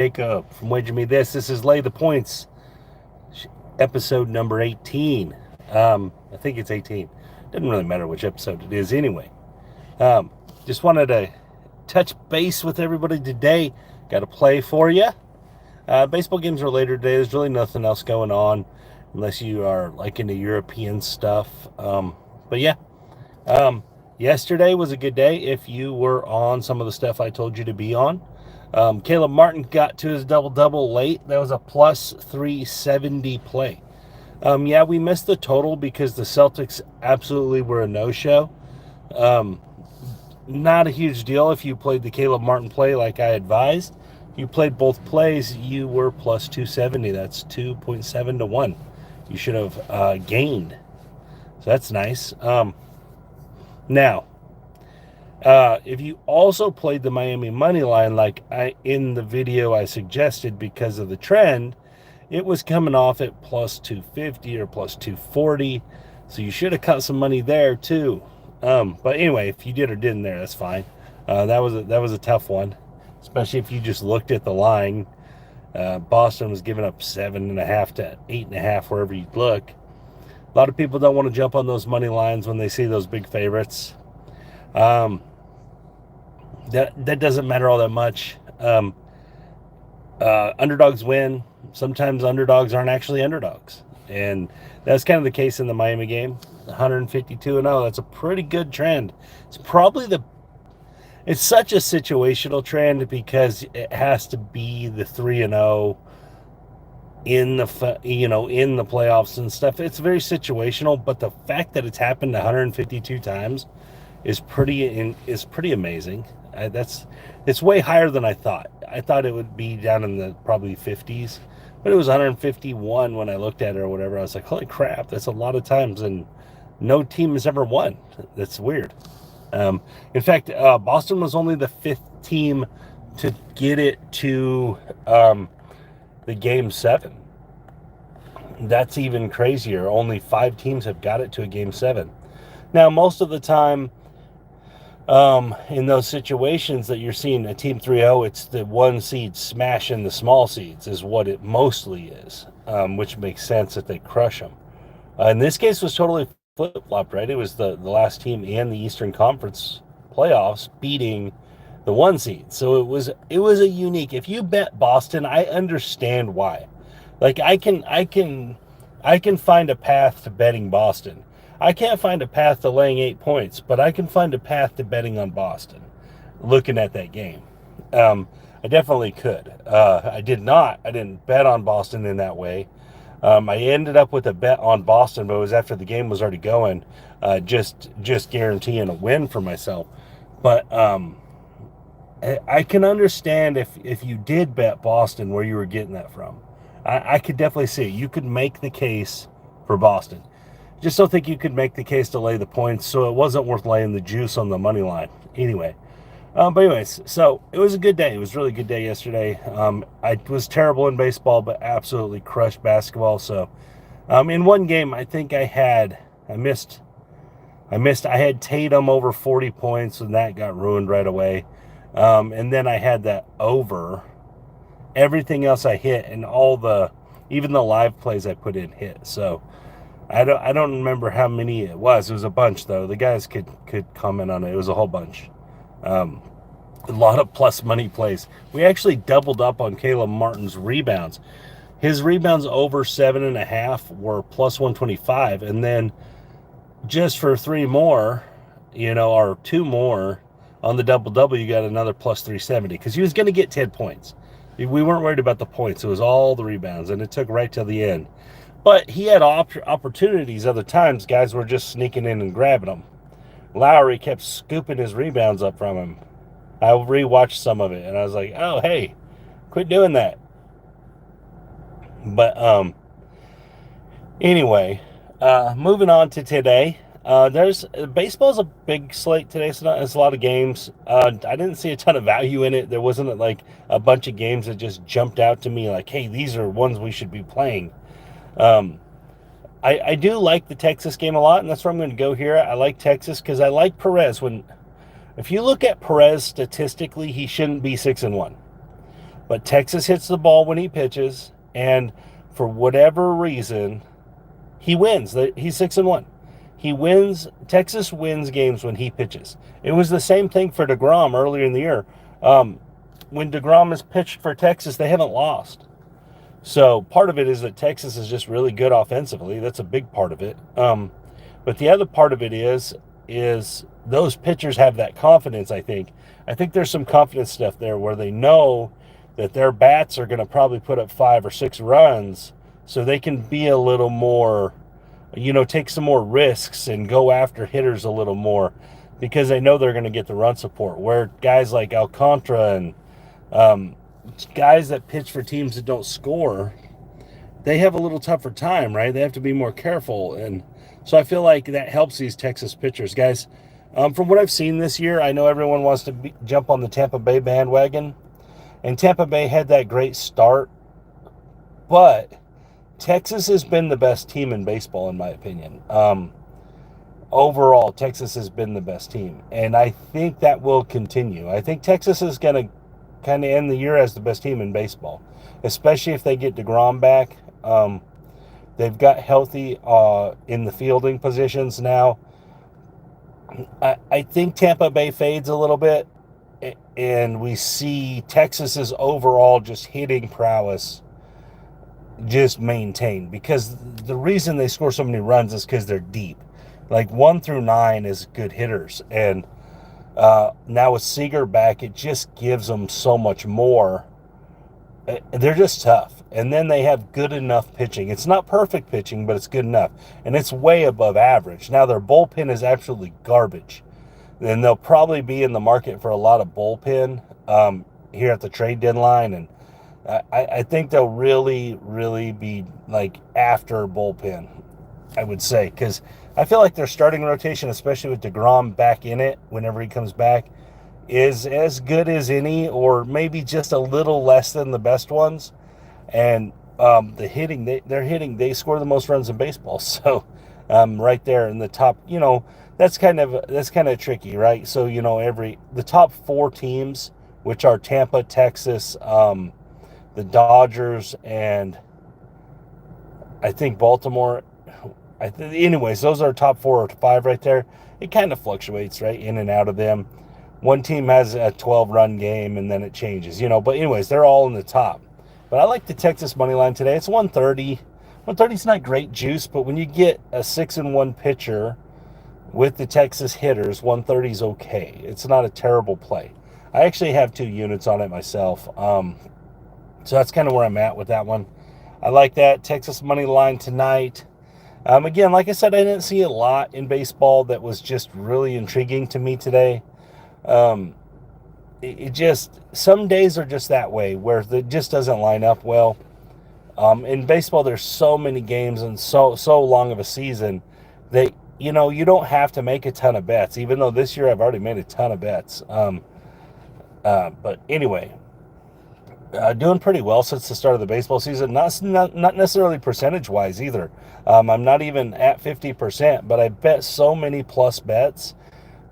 Jacob from Wager Me This. This is Lay the Points, episode number 18. I think it's 18. Doesn't really matter which episode it is anyway. Just wanted to touch base with everybody today. Got a play for you. Baseball games are later today. There's really nothing else going on unless you are like into European stuff. But yeah, yesterday was a good day if you were on some of the stuff I told you to be on. Caleb Martin got to his double-double late. That was a plus 370 play. Yeah, we missed the total because the Celtics absolutely were a no-show. Not a huge deal if you played the Caleb Martin play like I advised. If you played both plays, you were plus 270. That's 2.7 to 1. You should have gained. So that's nice. Now, if you also played the Miami money line like in the video I suggested because of the trend, it was coming off at plus 250 or plus 240. So you should have cut some money there too. But anyway, if you did or didn't there, that's fine. That was a tough one, especially if you just looked at the line. Boston was giving up 7.5 to 8.5 wherever you look. A lot of people don't want to jump on those money lines when they see those big favorites. That doesn't matter all that much. Underdogs win. Sometimes underdogs aren't actually underdogs. And that's kind of the case in the Miami game. 152-0. That's a pretty good trend. It's such a situational trend because it has to be the 3-0 in the playoffs and stuff. It's very situational, but the fact that it's happened 152 times is pretty amazing. It's way higher than I thought. I thought it would be down in the probably 50s, but it was 151 when I looked at it or whatever. I was like, holy crap, that's a lot of times, and no team has ever won. That's weird. In fact, Boston was only the 5th team to get it to the Game 7. That's even crazier. Only 5 teams have got it to a Game 7. Now, most of the time, in those situations that you're seeing a team 3-0, it's the one seed smashing the small seeds is what it mostly is, which makes sense if they crush them. In this case, it was totally flip-flopped, right? It was the last team in the Eastern Conference playoffs beating the one seed. So it was a unique. If you bet Boston, I understand why. Like I can find a path to betting Boston. I can't find a path to laying 8 points, but I can find a path to betting on Boston, looking at that game. I definitely could. I didn't bet on Boston in that way. I ended up with a bet on Boston, but it was after the game was already going, just guaranteeing a win for myself. But I can understand if you did bet Boston where you were getting that from. I could definitely see it. You could make the case for Boston. Just don't think you could make the case to lay the points, so it wasn't worth laying the juice on the money line. Anyway, but anyways, so it was a good day. It was a really good day yesterday. I was terrible in baseball, but absolutely crushed basketball. So in one game, I think I had Tatum over 40 points, and that got ruined right away. And then I had that over. Everything else I hit, and even the live plays I put in hit. So I don't remember how many it was. It was a bunch, though. The guys could comment on it. It was a whole bunch. A lot of plus money plays. We actually doubled up on Caleb Martin's rebounds. His rebounds over 7.5 were plus 125, and then just for 3 more, or 2 more on the double-double, you got another plus 370 because he was going to get 10 points. We weren't worried about the points. It was all the rebounds, and it took right till the end. But he had opportunities other times. Guys were just sneaking in and grabbing them. Lowry kept scooping his rebounds up from him. I rewatched some of it, and I was like, oh, hey, quit doing that. But anyway, moving on to today. Baseball's a big slate today, so it's a lot of games. I didn't see a ton of value in it. There wasn't like a bunch of games that just jumped out to me like, hey, these are ones we should be playing. I do like the Texas game a lot, and that's where I'm going to go here. I like Texas because I like Perez. If you look at Perez statistically, he shouldn't be 6-1. But Texas hits the ball when he pitches, and for whatever reason, he wins. He's 6-1. He wins. Texas wins games when he pitches. It was the same thing for DeGrom earlier in the year. When DeGrom has pitched for Texas, they haven't lost. So part of it is that Texas is just really good offensively. That's a big part of it. But the other part of it is those pitchers have that confidence. I think there's some confidence stuff there where they know that their bats are going to probably put up 5 or 6 runs, so they can be a little more, take some more risks and go after hitters a little more because they know they're going to get the run support. Where guys like Alcantara and guys that pitch for teams that don't score, they have a little tougher time, right? They have to be more careful. And so I feel like that helps these Texas pitchers. Guys, from what I've seen this year, I know everyone wants to jump on the Tampa Bay bandwagon. And Tampa Bay had that great start. But Texas has been the best team in baseball, in my opinion. Overall, Texas has been the best team. And I think that will continue. I think Texas is going to kind of end the year as the best team in baseball, especially if they get DeGrom back. They've got healthy in the fielding positions now. I think Tampa Bay fades a little bit, and we see Texas's overall just hitting prowess just maintained, because the reason they score so many runs is because they're deep. Like 1 through 9 is good hitters, and now with Seager back, it just gives them so much more. They're just tough. And then they have good enough pitching. It's not perfect pitching, but it's good enough. And it's way above average. Now, their bullpen is absolutely garbage. And they'll probably be in the market for a lot of bullpen here at the trade deadline. And I think they'll really, really be like after bullpen, I would say. Because I feel like their starting rotation, especially with DeGrom back in it whenever he comes back, is as good as any, or maybe just a little less than the best ones. And the hitting, they score the most runs in baseball. So right there in the top, that's kind of tricky, right? So the top 4 teams, which are Tampa, Texas, the Dodgers, and I think Baltimore. Anyways, those are top 4 or 5 right there. It kind of fluctuates, right, in and out of them. One team has a 12-run game, and then it changes, But anyways, they're all in the top. But I like the Texas money line today. It's 130. 130 is not great juice, but when you get a 6-1 pitcher with the Texas hitters, 130 is okay. It's not a terrible play. I actually have 2 units on it myself. So that's kind of where I'm at with that one. I like that Texas money line tonight. Again, like I said, I didn't see a lot in baseball that was just really intriguing to me today. It just, some days are just that way where it just doesn't line up well. In baseball, there's so many games and so long of a season that, you don't have to make a ton of bets, even though this year I've already made a ton of bets. But anyway, doing pretty well since the start of the baseball season. Not necessarily percentage-wise either. I'm not even at 50%, but I bet so many plus bets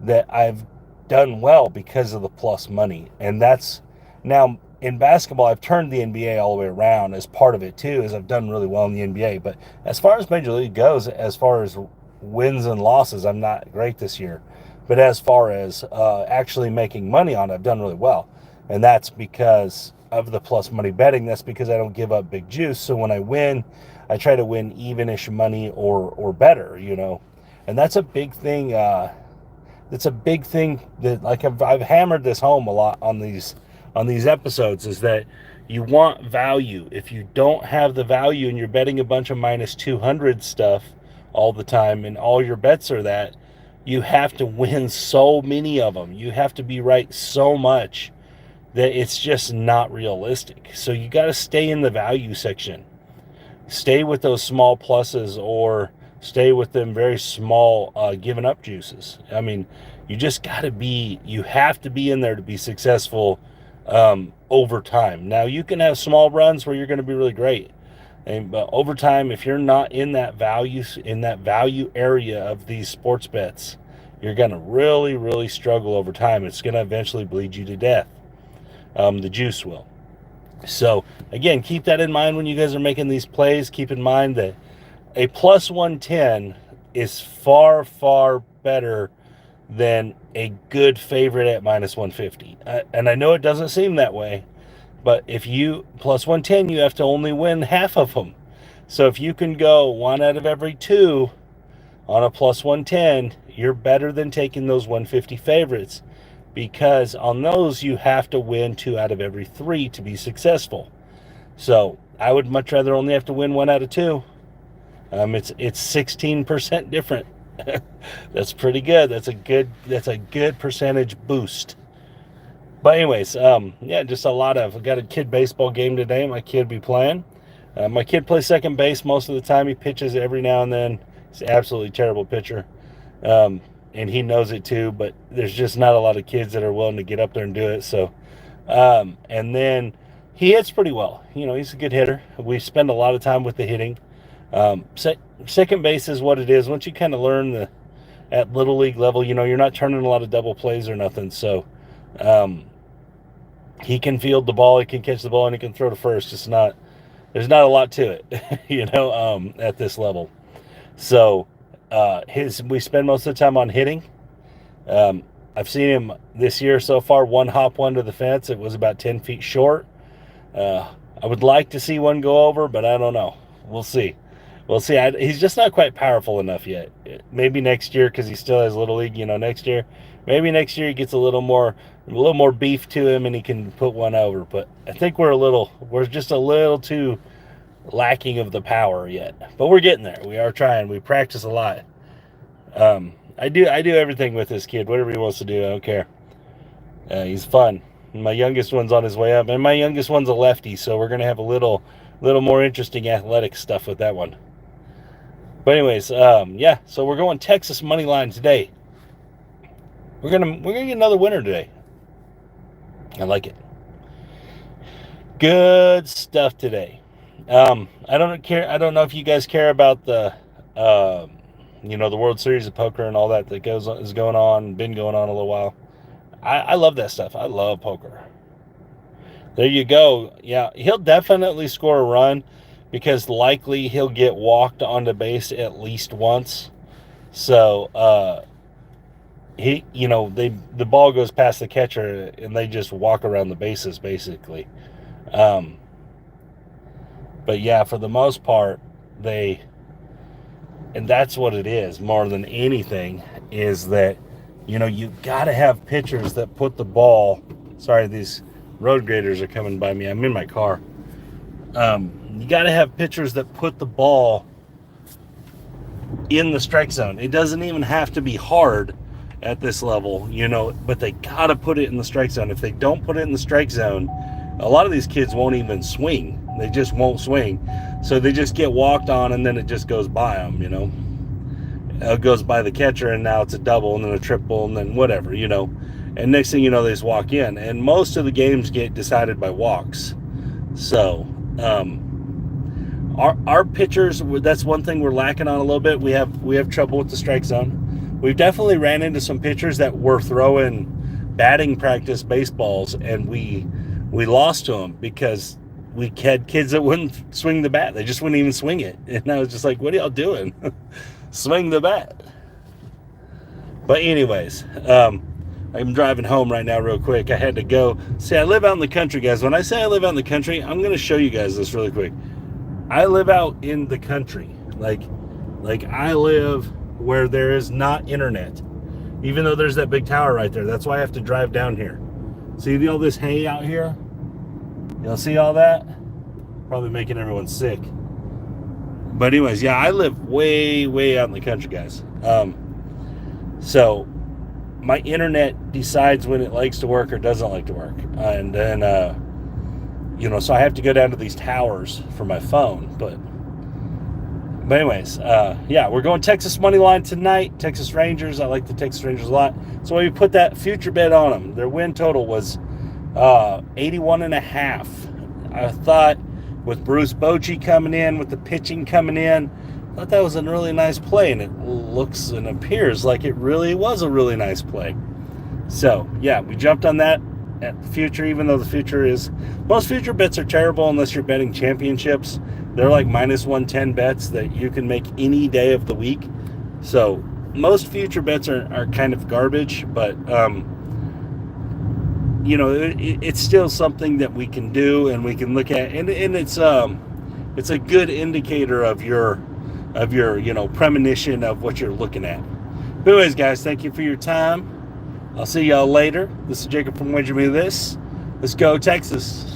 that I've done well because of the plus money. And that's, now in basketball, I've turned the NBA all the way around as part of it too, as I've done really well in the NBA. But as far as Major League goes, as far as wins and losses, I'm not great this year. But as far as actually making money on it, I've done really well. And that's because of the plus money betting. That's because I don't give up big juice. So when I win, I try to win even-ish money or better, And that's a big thing. It's a big thing that, like, I've hammered this home a lot on these episodes, is that you want value. If you don't have the value and you're betting a bunch of minus 200 stuff all the time and all your bets are that, you have to win so many of them. You have to be right so much that it's just not realistic. So you got to stay in the value section. Stay with those small pluses, or stay with them very small giving up juices. I mean, you just got to be, you have to be in there to be successful over time. Now, you can have small runs where you're going to be really great. But over time, if you're not in that value area of these sports bets, you're going to really, really struggle over time. It's going to eventually bleed you to death. The juice will. So again, keep that in mind when you guys are making these plays. Keep in mind that a plus 110 is far, far better than a good favorite at minus 150. And I know it doesn't seem that way, but if you plus 110, you have to only win half of them. So if you can go 1 out of every 2 on a plus 110, you're better than taking those 150 favorites, because on those you have to win 2 out of every 3 to be successful. So I would much rather only have to win 1 out of 2. It's 16% different. That's pretty good. That's a good percentage boost. But anyways, yeah, just a lot of. I got a kid baseball game today. My kid be playing. My kid plays second base most of the time. He pitches every now and then. He's an absolutely terrible pitcher, and he knows it too. But there's just not a lot of kids that are willing to get up there and do it. So, and then he hits pretty well. You know, he's a good hitter. We spend a lot of time with the hitting. Second base is what it is. Once you kind of learn at little league level, you know, you're not turning a lot of double plays or nothing. So, he can field the ball, he can catch the ball, and he can throw to first. There's not a lot to it, you know, at this level. So, we spend most of the time on hitting. I've seen him this year so far, one hop one to the fence. It was about 10 feet short. I would like to see one go over, but I don't know. We'll see. He's just not quite powerful enough yet. Maybe next year, because he still has little league. You know, maybe next year he gets a little more beef to him, and he can put one over. But I think we're just a little too lacking of the power yet. But we're getting there. We are trying. We practice a lot. I do everything with this kid. Whatever he wants to do, I don't care. He's fun. My youngest one's on his way up, and my youngest one's a lefty, so we're gonna have a little more interesting athletic stuff with that one. But anyways, yeah, so we're going Texas money line today. We're gonna get another winner today. I like it. Good stuff today. I don't know if you guys care about the the World Series of Poker and all that is going on, been going on a little while. I love that stuff. I love poker. There you go. Yeah, he'll definitely score a run, because likely he'll get walked onto base at least once. So the ball goes past the catcher and they just walk around the bases basically. But yeah, for the most part, and that's what it is more than anything, is that, you know, you got to have pitchers that put the ball. Sorry, these road graders are coming by me. I'm in my car. You got to have pitchers that put the ball in the strike zone. It doesn't even have to be hard at this level, you know, but they got to put it in the strike zone. If they don't put it in the strike zone, a lot of these kids won't even swing. They just won't swing. So they just get walked on, and then it just goes by them, you know. It goes by the catcher, and now it's a double, and then a triple, and then whatever, you know. And next thing you know, they just walk in. And most of the games get decided by walks. So, our pitchers, that's one thing we're lacking on a little bit. We have trouble with the strike zone. We've definitely ran into some pitchers that were throwing batting practice baseballs, and we lost to them because we had kids that wouldn't swing the bat. They just wouldn't even swing it. And I was just like, what are y'all doing? Swing the bat. But anyways, I'm driving home right now real quick. I had to go. See, I live out in the country, guys. When I say I live out in the country, I'm going to show you guys this really quick. I live out in the country. Like I live where there is not internet. Even though there's that big tower right there. That's why I have to drive down here. See all this hay out here? Y'all see all that? Probably making everyone sick. But anyways, yeah, I live way, way out in the country, guys. So my internet decides when it likes to work or doesn't like to work. And then, so I have to go down to these towers for my phone. But anyways, yeah, we're going Texas money line tonight. Texas Rangers. I like the Texas Rangers a lot. So we put that future bet on them. Their win total was 81.5. I thought with Bruce Bochy coming in, with the pitching coming in, I thought that was a really nice play, and it looks and appears like it really was a really nice play. So, yeah, we jumped on that, at the future, even though the future is, most future bets are terrible unless you're betting championships. They're like minus 110 bets that you can make any day of the week. So most future bets are kind of garbage, but it's still something that we can do and we can look at, and it's a good indicator of your premonition of what you're looking at. But anyways, guys, thank you for your time. I'll see y'all later. This is Jacob from Wager Me This. Let's go, Texas.